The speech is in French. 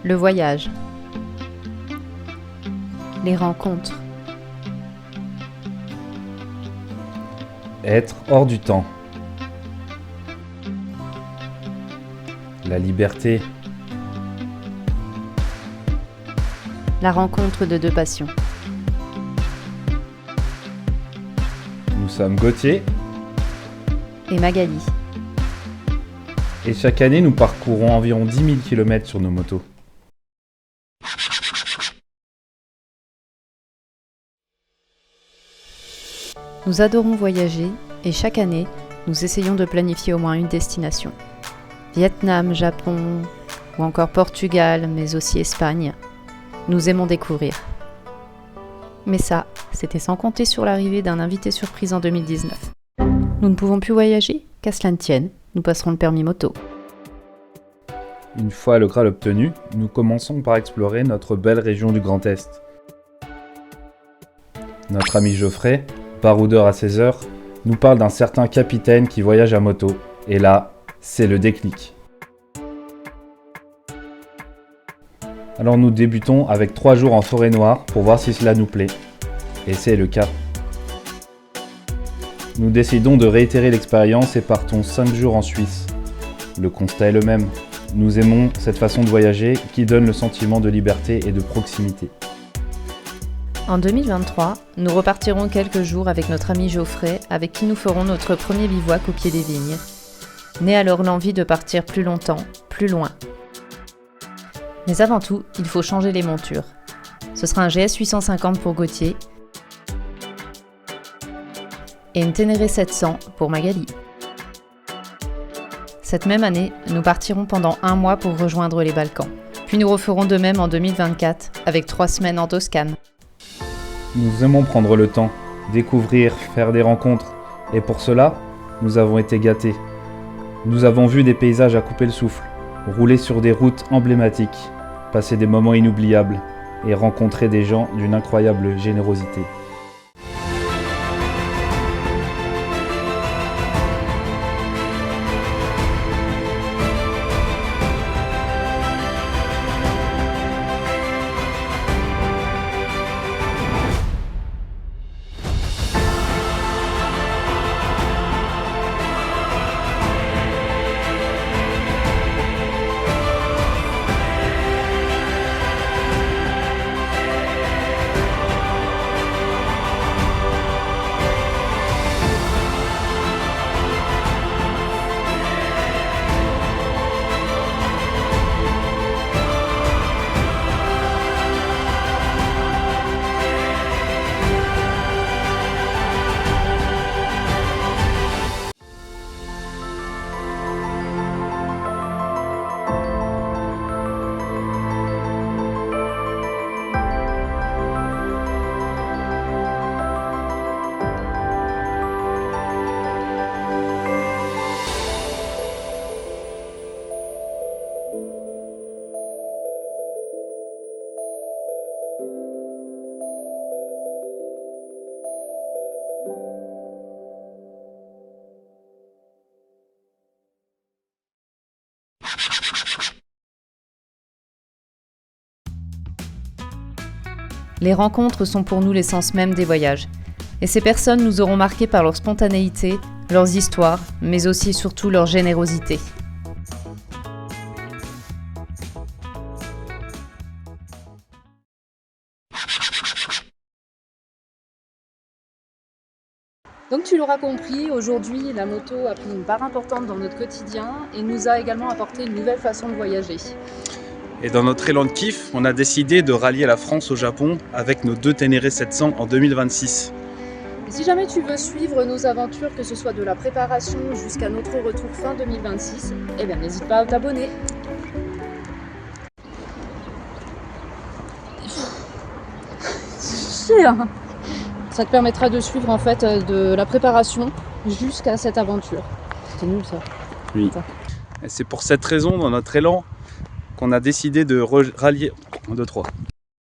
Le voyage. Les rencontres. Être hors du temps. La liberté. La rencontre de deux passions. Nous sommes Gauthier Et Magali. et chaque année nous parcourons environ 10 000 km sur nos motos. Nous adorons voyager et chaque année, nous essayons de planifier au moins une destination. Vietnam, Japon ou encore Portugal, mais aussi Espagne. Nous aimons découvrir. Mais ça, c'était sans compter sur l'arrivée d'un invité surprise en 2019. Nous ne pouvons plus voyager, qu'à cela ne tienne, nous passerons le permis moto. Une fois le Graal obtenu, nous commençons par explorer notre belle région du Grand Est. Notre ami Geoffrey, baroudeur à 16 heures, nous parle d'un certain capitaine qui voyage à moto. Et là, c'est le déclic. Alors nous débutons avec 3 jours en forêt noire pour voir si cela nous plaît. Et c'est le cas. Nous décidons de réitérer l'expérience et partons 5 jours en Suisse. Le constat est le même. Nous aimons cette façon de voyager qui donne le sentiment de liberté et de proximité. En 2023, nous repartirons quelques jours avec notre ami Geoffrey, avec qui nous ferons notre premier bivouac au pied des vignes. Naît alors l'envie de partir plus longtemps, plus loin. Mais avant tout, il faut changer les montures. Ce sera un GS 850 pour Gauthier et une Ténéré 700 pour Magali. Cette même année, nous partirons pendant 1 mois pour rejoindre les Balkans. Puis nous referons de même en 2024 avec 3 semaines en Toscane. Nous aimons prendre le temps, découvrir, faire des rencontres. Et pour cela, nous avons été gâtés. Nous avons vu des paysages à couper le souffle, rouler sur des routes emblématiques, passer des moments inoubliables et rencontrer des gens d'une incroyable générosité. Les rencontres sont pour nous l'essence même des voyages. Et ces personnes nous auront marqués par leur spontanéité, leurs histoires, mais aussi et surtout leur générosité. Donc tu l'auras compris, aujourd'hui la moto a pris une part importante dans notre quotidien et nous a également apporté une nouvelle façon de voyager. Et dans notre élan de kiff, on a décidé de rallier la France au Japon avec nos 2 Ténéré 700 en 2026. Et si jamais tu veux suivre nos aventures, que ce soit de la préparation jusqu'à notre retour fin 2026, eh bien n'hésite pas à t'abonner. Ça te permettra de suivre en fait de la préparation jusqu'à cette aventure. C'était nul ça. Oui. Et c'est pour cette raison, dans notre élan, qu'on a décidé de rallier 1, 2, 3.